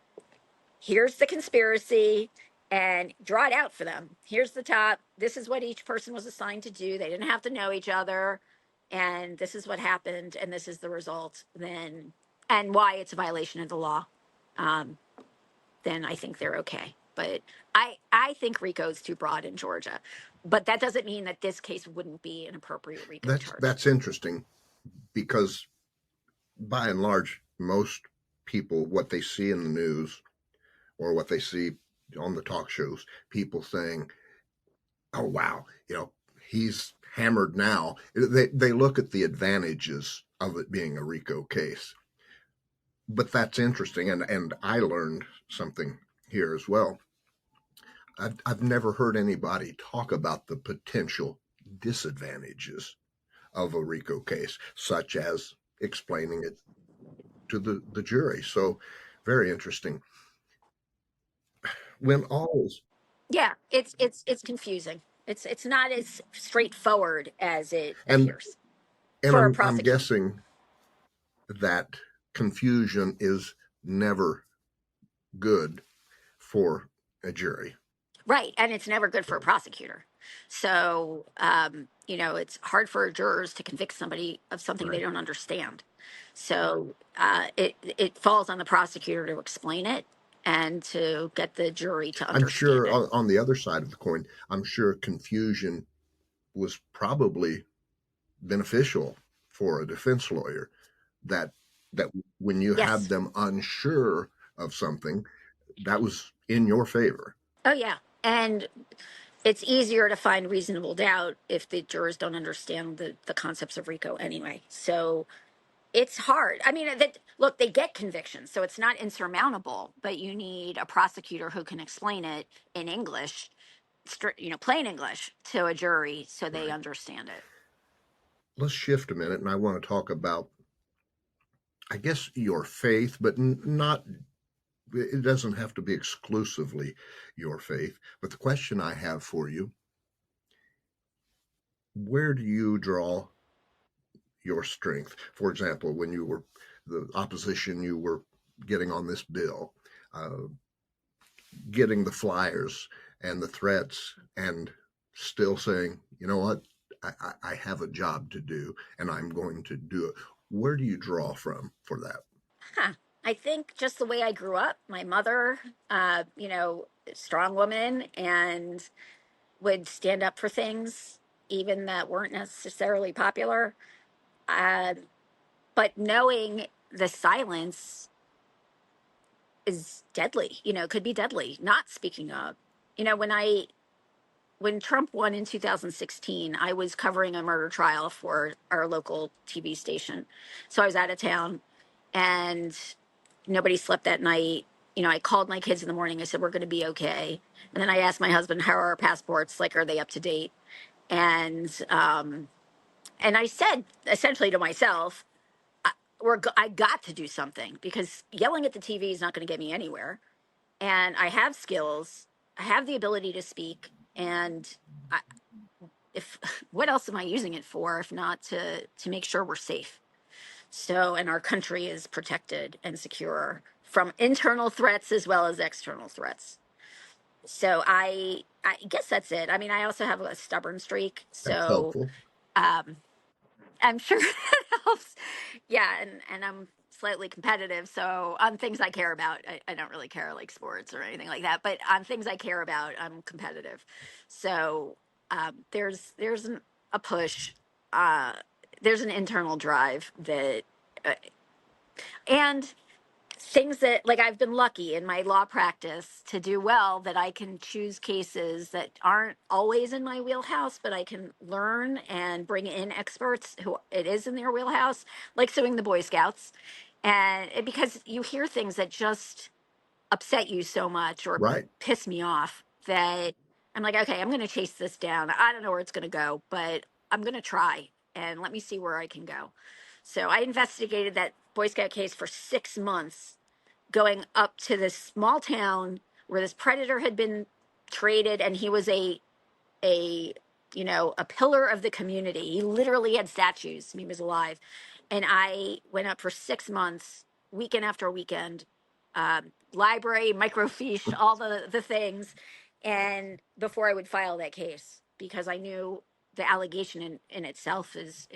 here's the conspiracy, and draw it out for them. Here's the top. This is what each person was assigned to do. They didn't have to know each other. And this is what happened. And this is the result. And why it's a violation of the law. Then I think they're okay. But I think RICO is too broad in Georgia. But that doesn't mean that this case wouldn't be an appropriate RICO charge. That's interesting, because by and large, most people, what they see in the news or what they see on the talk shows, people saying, oh, wow, he's hammered now. They look at the advantages of it being a RICO case. But that's interesting, and I learned something here as well. I've never heard anybody talk about the potential disadvantages of a RICO case, such as explaining it to the jury. So very interesting. When all is Yeah, it's confusing. It's not as straightforward as it and appears and for a I'm prosecutor. guessing that confusion is never good for a jury. Right, and it's never good for a prosecutor. So, it's hard for jurors to convict somebody of something they Right. don't understand. So, it falls on the prosecutor to explain it and to get the jury to I'm understand sure it. on the other side of the coin, I'm sure confusion was probably beneficial for a defense lawyer, that when you Yes. had them unsure of something, that was in your favor. Oh, yeah. And it's easier to find reasonable doubt if the jurors don't understand the concepts of RICO anyway. So it's hard. I mean, look, they get convictions, so it's not insurmountable, but you need a prosecutor who can explain it in English, plain English, to a jury so they Right. understand it. Let's shift a minute, and I want to talk about, I guess, your faith, but not It doesn't have to be exclusively your faith. But the question I have for you, where do you draw your strength? For example, when you were the opposition, you were getting on this bill, uh, getting the flyers and the threats, and still saying, you know what, I have a job to do and I'm going to do it. Where do you draw from for that? Huh. I think just the way I grew up, my mother, strong woman, and would stand up for things even that weren't necessarily popular. Uh, but knowing the silence is deadly, could be deadly. Not speaking up. When Trump won in 2016, I was covering a murder trial for our local TV station. So I was out of town and nobody slept that night. I called my kids in the morning. I said, we're going to be okay. And then I asked my husband, how are our passports? Like, are they up to date? And I said essentially to myself, I got to do something because yelling at the TV is not going to get me anywhere. And I have skills. I have the ability to speak. And I, if what else am I using it for if not to make sure we're safe? So, and our country is protected and secure from internal threats as well as external threats. So I guess that's it. I mean, I also have a stubborn streak. That's So helpful. um, I'm sure that helps. Yeah, and I'm slightly competitive. So on things I care about, I don't really care like sports or anything like that. But on things I care about, I'm competitive. So a push. Uh, there's an internal drive that, uh, and things that like I've been lucky in my law practice to do well that I can choose cases that aren't always in my wheelhouse, but I can learn and bring in experts who it is in their wheelhouse, like suing the Boy Scouts. Because you hear things that just upset you so much or Right. piss me off that I'm like, okay, I'm going to chase this down. I don't know where it's going to go, but I'm going to try and let me see where I can go. So I investigated that Boy Scout case for 6 months, going up to this small town where this predator had been traded, and he was a a pillar of the community. He literally had statues. He was alive, and I went up for 6 months, weekend after weekend, library, microfiche, all the things, and before I would file that case because I knew the allegation in itself is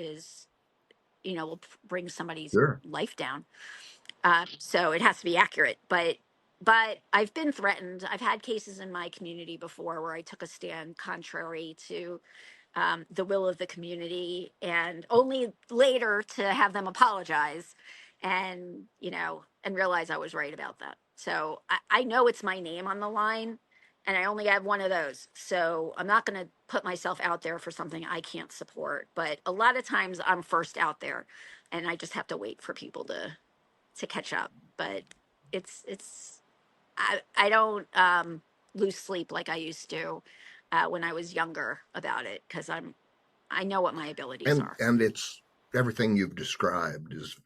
will bring somebody's Sure. life down. So it has to be accurate. But I've been threatened. I've had cases in my community before where I took a stand contrary to the will of the community, and only later to have them apologize, and and realize I was right about that. So I know it's my name on the line, and I only have one of those. So I'm not going to put myself out there for something I can't support. But a lot of times I'm first out there, and I just have to wait for people to catch up. But it's I don't lose sleep like I used to when I was younger about it because I know what my abilities And are. it's everything you've described is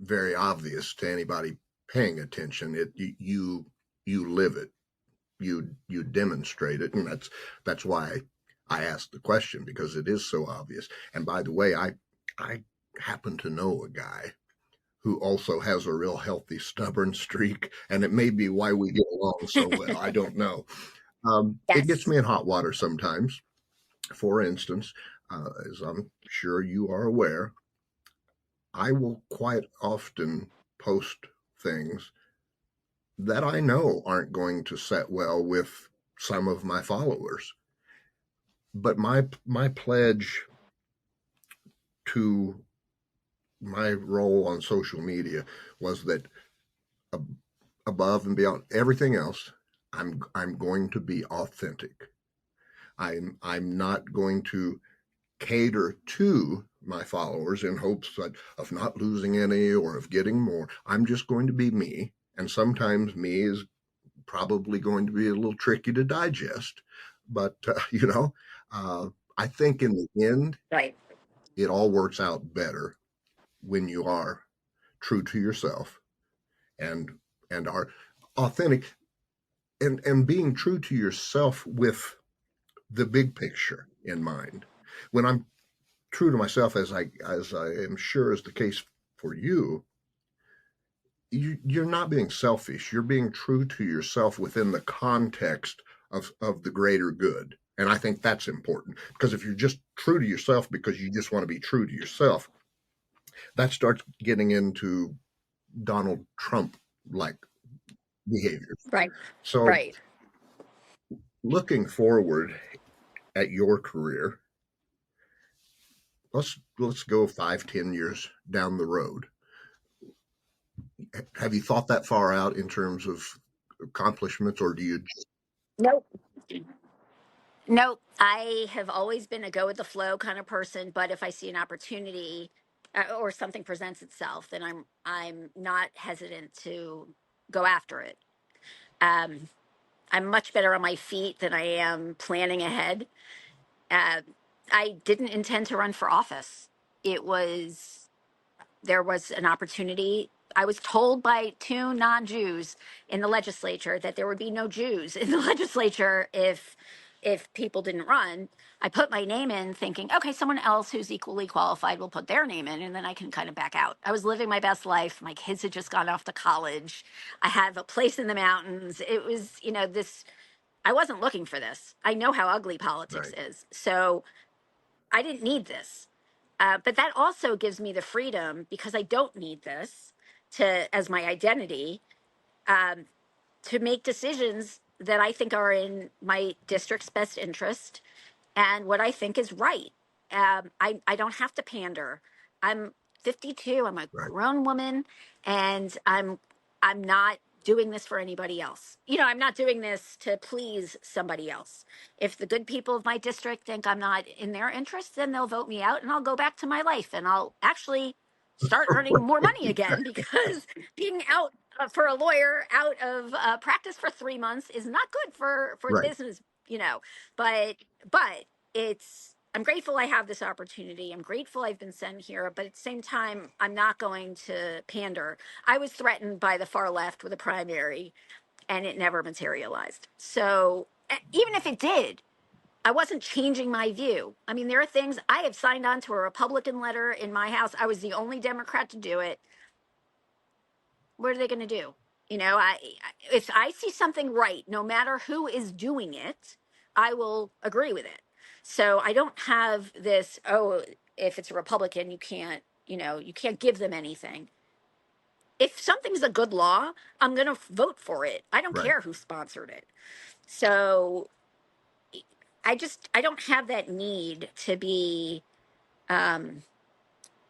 very obvious to anybody paying attention. You live it, you demonstrate it, and that's why I asked the question, because it is so obvious. And by the way, I happen to know a guy who also has a real healthy stubborn streak, and it may be why we get along so well. I don't know. It gets Yes. me in hot water sometimes. For instance, as I'm sure you are aware, I will quite often post things that I know aren't going to set well with some of my followers. But my pledge to my role on social media was that above and beyond everything else, I'm going to be authentic. I'm not going to cater to my followers in hopes of not losing any or of getting more. I'm just going to be me. And sometimes me is probably going to be a little tricky to digest. But, uh, I think in the end, Right. it all works out better when you are true to yourself and are authentic and being true to yourself with the big picture in mind. When I'm true to myself, as I am sure is the case for you, you're not being selfish. You're being true to yourself within the context of the greater good. And I think that's important, because if you're just true to yourself because you just want to be true to yourself, that starts getting into Donald Trump like behaviors. Right. So Right. looking forward at your career, let's go 5-10 years down the road. Have you thought that far out in terms of accomplishments, or do you just Nope. Nope. I have always been a go with the flow kind of person, but if I see an opportunity or something presents itself, then I'm not hesitant to go after it. Um, I'm much better on my feet than I am planning ahead. Uh, I didn't intend to run for office. It was There was an opportunity. I was told by two non-Jews in the legislature that there would be no Jews in the legislature if people didn't run. I put my name in thinking, okay, someone else who's equally qualified will put their name in and then I can kind of back out. I was living my best life. My kids had just gone off to college. I have a place in the mountains. It was, this I wasn't looking for this. I know how ugly politics right? is. So I didn't need this. But that also gives me the freedom, because I don't need this as my identity, um, to make decisions that I think are in my district's best interest and what I think is right. I don't have to pander. I'm 52. I'm a Right. grown woman, and I'm not doing this for anybody else. I'm not doing this to please somebody else. If the good people of my district think I'm not in their interest, then they'll vote me out, and I'll go back to my life, and I'll actually start earning more money again, because being out for a lawyer out of practice for 3 months is not good for the Right. business. But but I'm grateful I have this opportunity. I'm grateful I've been sent here, but at the same time, I'm not going to pander. I was threatened by the far left with a primary, and it never materialized. So even if it did, I wasn't changing my view. I mean, there are things I have signed on to a Republican letter in my house. I was the only Democrat to do it. What are they going to do? If I see something right, no matter who is doing it, I will agree with it. So I don't have this, oh, if it's a Republican, you can't give them anything. If something's a good law, I'm going to vote for it. I don't Right. care who sponsored it. So I don't have that need to be, um,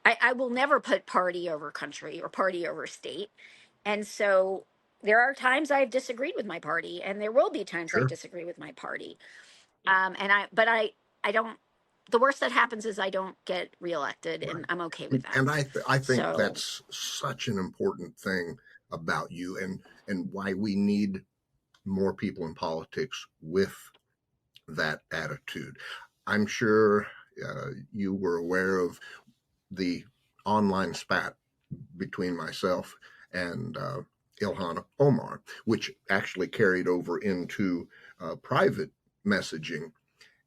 I will never put party over country or party over state. And so there are times I've disagreed with my party, and there will be times I Sure. disagree with my party. But I don't, the worst that happens is I don't get reelected, Right. and I'm okay with that. And I think So, that's such an important thing about you, and why we need more people in politics with that attitude. I'm sure you were aware of the online spat between myself and Ilhan Omar, which actually carried over into private messaging.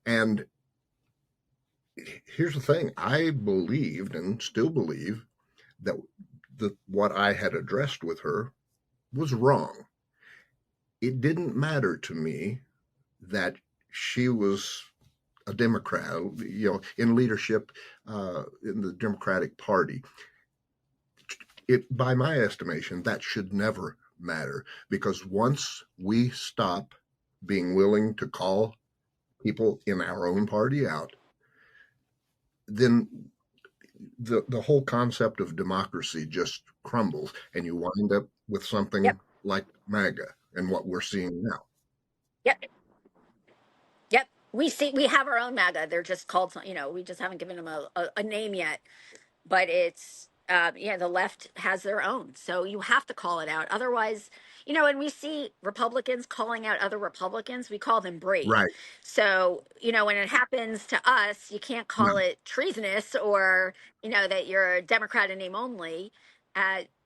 And here's the thing: I believed and still believe that what I had addressed with her was wrong. It didn't matter to me that she was a Democrat, in leadership in the Democratic Party. By my estimation, that should never matter, because once we stop being willing to call people in our own party out, then the whole concept of democracy just crumbles, and you wind up with yep, something like MAGA and what we're seeing now. yep, yep. We have our own MAGA. They're just called, we just haven't given them a name yet. But it's yeah, the left has their own, so you have to call it out. Otherwise, when we see Republicans calling out other Republicans, we call them brave. Right. So when it happens to us, you can't call Right. it treasonous, or that you're a Democrat in name only.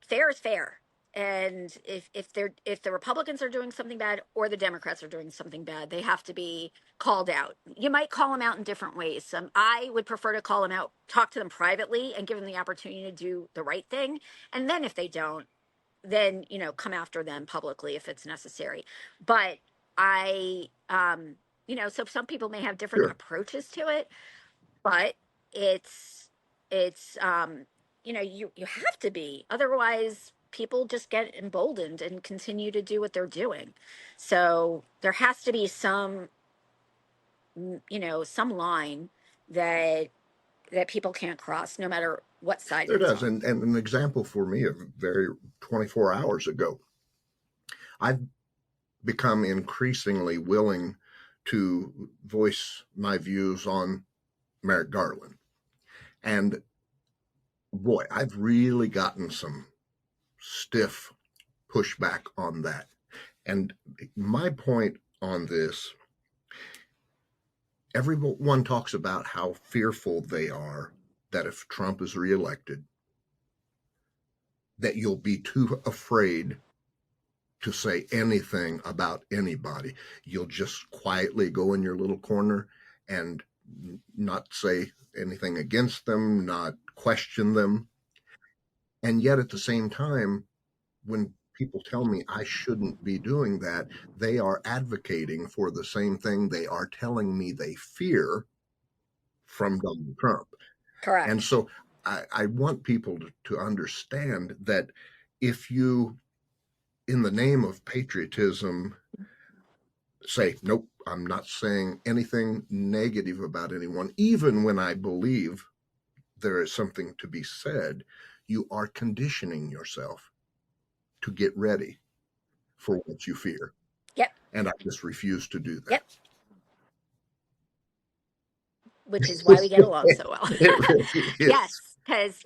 Fair is fair. And if the Republicans are doing something bad or the Democrats are doing something bad, they have to be called out. You might call them out in different ways. I would prefer to call them out, talk to them privately, and give them the opportunity to do the right thing. And then if they don't, then come after them publicly if it's necessary. But I, so some people may have different Sure. approaches to it, but it's you have to be, otherwise people just get emboldened and continue to do what they're doing. So there has to be some line that people can't cross, no matter what side There it's does. on. And an example for me of very 24 hours ago, I've become increasingly willing to voice my views on Merrick Garland. And boy, I've really gotten some stiff pushback on that. And my point on this, everyone talks about how fearful they are that if Trump is reelected, that you'll be too afraid to say anything about anybody. You'll just quietly go in your little corner and not say anything against them, not question them. And yet at the same time, when people tell me I shouldn't be doing that, they are advocating for the same thing they are telling me they fear from Donald Trump. Correct. And so I want people to understand that if you, in the name of patriotism, say, nope, I'm not saying anything negative about anyone, even when I believe there is something to be said, you are conditioning yourself to get ready for what you fear. Yep. And I just refuse to do that. Yep. Which is why we get along so well. It really is. Yes, because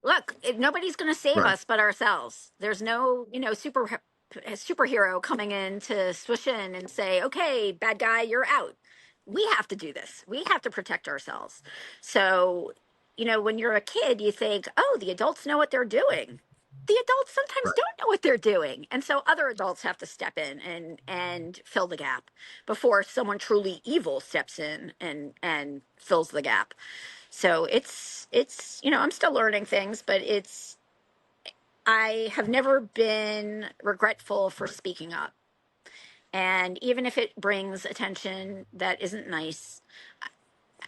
look, nobody's going to save Right. us but ourselves. There's no, superhero coming in to swish in and say, "Okay, bad guy, you're out." We have to do this. We have to protect ourselves. So, when you're a kid, you think, "Oh, the adults know what they're doing." The adults sometimes Right. don't know what they're doing, and so other adults have to step in and fill the gap before someone truly evil steps in and fills the gap. So it's I'm still learning things, but I have never been regretful for Right. speaking up. And even if it brings attention that isn't nice,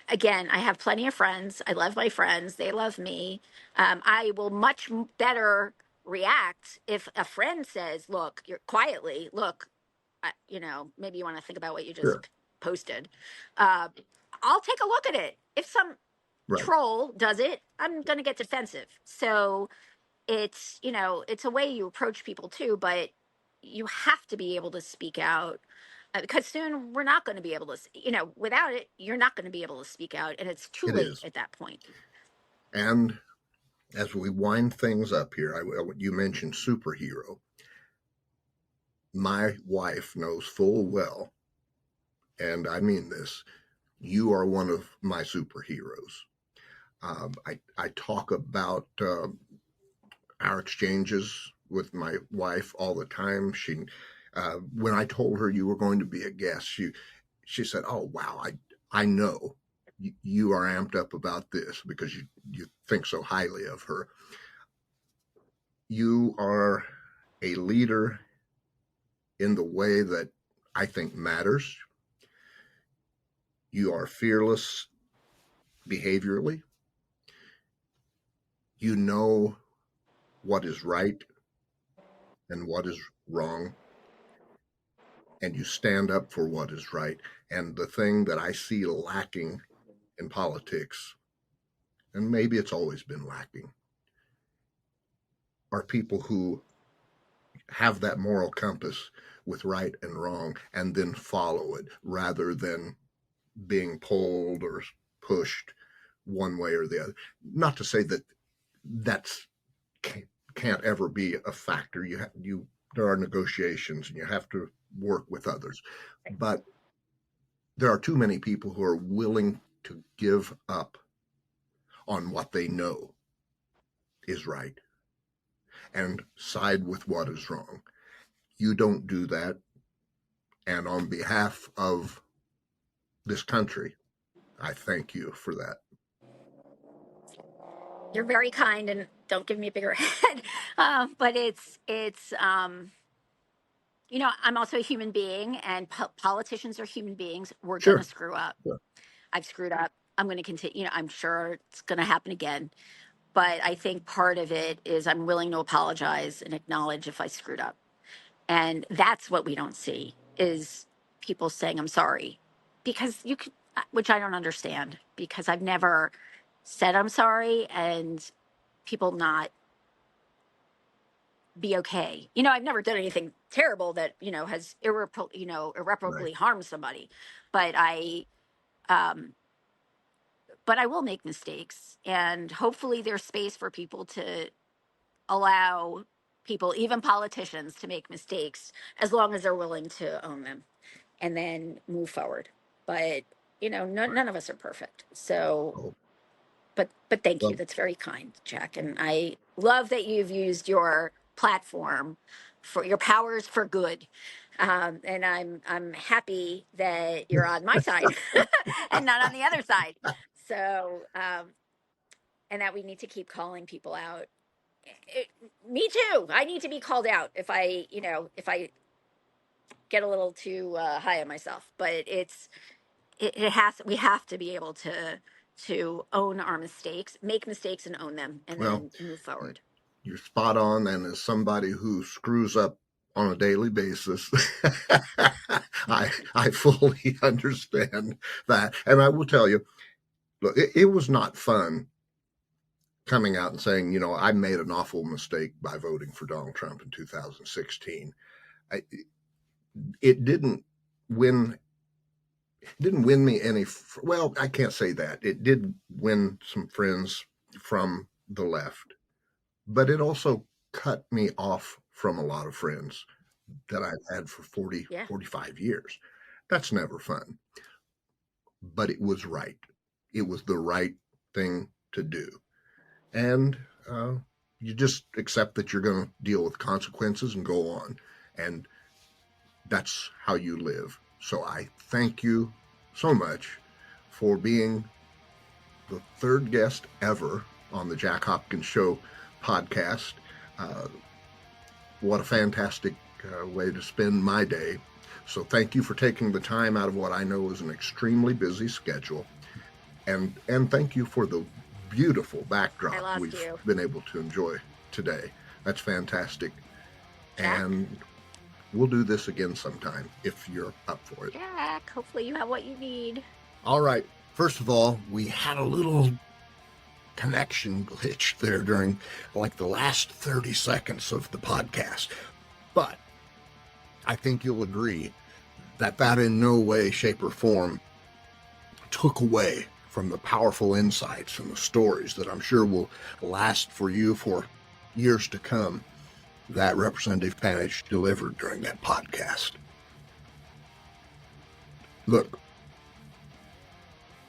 again, I have plenty of friends. I love my friends. They love me. I will much better react if a friend says, "Look, you're quietly, look, maybe you want to think about what you just Sure. posted." Uh, I'll take a look at it. If some Right. troll does it, I'm going to get defensive. So it's a way you approach people too, but you have to be able to speak out, because soon we're not going to be able to, without it, you're not going to be able to speak out, and it's too It late is. at that point. And as we wind things up here, you mentioned superhero. My wife knows full well, and I mean this, you are one of my superheroes. I talk about our exchanges with my wife all the time. When I told her you were going to be a guest, she said, "Oh wow, I know you are amped up about this because you think so highly of her. You are a leader in the way that I think matters. You are fearless behaviorally. You know what is right and what is wrong, and you stand up for what is right. And the thing that I see lacking in politics, and maybe it's always been lacking, are people who have that moral compass with right and wrong and then follow it rather than being pulled or pushed one way or the other. Not to say that that's can't ever be a factor. There are negotiations and you have to work with others, but there are too many people who are willing to give up on what they know is right. and side with what is wrong. You don't do that. And on behalf of this country, I thank you for that. You're very kind, and don't give me a bigger head. But I'm also a human being, and politicians are human beings. We're going to Sure. screw up. Sure. I've screwed up. I'm going to continue. I'm sure it's going to happen again. But I think part of it is I'm willing to apologize and acknowledge if I screwed up. And that's what we don't see is people saying, I'm sorry. Because you could, which I don't understand, because I've never said I'm sorry and people not be okay. I've never done anything terrible that, has irreparably Right. harmed somebody. But um, I will make mistakes, and hopefully there's space for people to allow people, even politicians, to make mistakes as long as they're willing to own them and then move forward. But none of us are perfect. So, Oh, but thank you. well, That's very kind, Jack, and I love that you've used your platform for your powers for good. And I'm happy that you're on my side and not on the other side. So, and that we need to keep calling people out. It, Me too. I need to be called out if I get a little too high on myself. But it has we have to be able to own our mistakes, make mistakes, and own them, and well, then move forward. you're spot on. And as somebody who screws up on a daily basis, I fully understand that. And I will tell you, look, it was not fun coming out and saying, I made an awful mistake by voting for Donald Trump in 2016. It didn't win me any. Well, I can't say that. It did win some friends from the left, but it also cut me off from a lot of friends that I've had for 40, Yeah. 45 years. That's never fun, but it was right. It was the right thing to do. And you just accept that you're going to deal with consequences and go on. And that's how you live. So I thank you so much for being the third guest ever on the Jack Hopkins Show podcast. What a fantastic way to spend my day. So thank you for taking the time out of what I know is an extremely busy schedule. And thank you for the beautiful backdrop we've been able to enjoy today. That's fantastic. Jack? And we'll do this again sometime if you're up for it. Jack, hopefully you have what you need. All right. First of all, we had a little connection glitch there during like the last 30 seconds of the podcast. But I think you'll agree that in no way, shape, or form took away from the powerful insights and the stories that I'm sure will last for you for years to come that Representative Panitch delivered during that podcast. Look,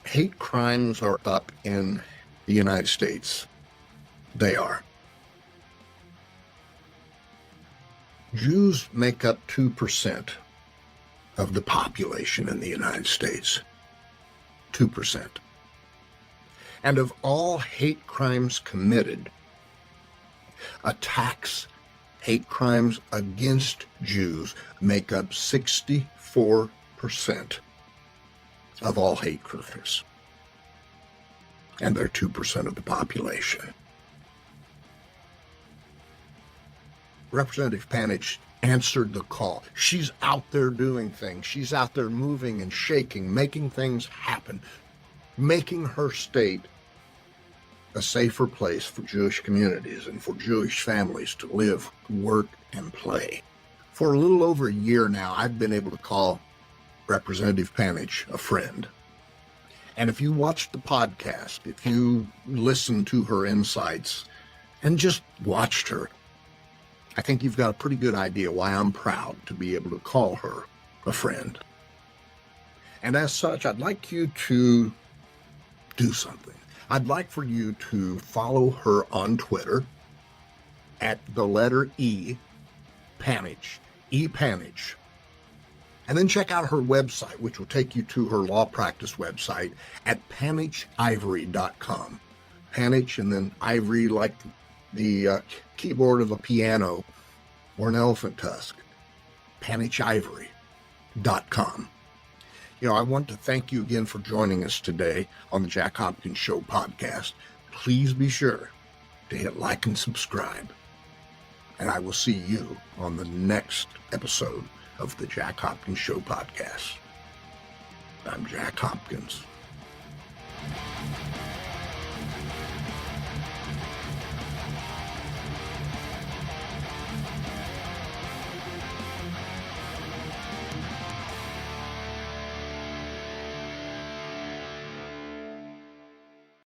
hate crimes are up in the United States. They are. Jews make up 2% of the population in the United States. 2%. And of all hate crimes committed, attacks, hate crimes against Jews make up 64% of all hate crimes. And they're 2% of the population. Representative Panitch answered the call. She's out there doing things. She's out there moving and shaking, making things happen, making her state a safer place for Jewish communities and for Jewish families to live, work, and play. For a little over a year now, I've been able to call Representative Panitch a friend. And if you watched the podcast, if you listened to her insights and just watched her, I think you've got a pretty good idea why I'm proud to be able to call her a friend. And as such, I'd like you to do something. I'd like for you to follow her on Twitter at the letter E, Panitch, E. Panitch. And then check out her website, which will take you to her law practice website at panitchivory.com. Panitch and then ivory like the keyboard of a piano or an elephant tusk. panitchivory.com. I want to thank you again for joining us today on the Jack Hopkins Show podcast. Please be sure to hit like and subscribe. And I will see you on the next episode of the Jack Hopkins Show podcast. I'm Jack Hopkins.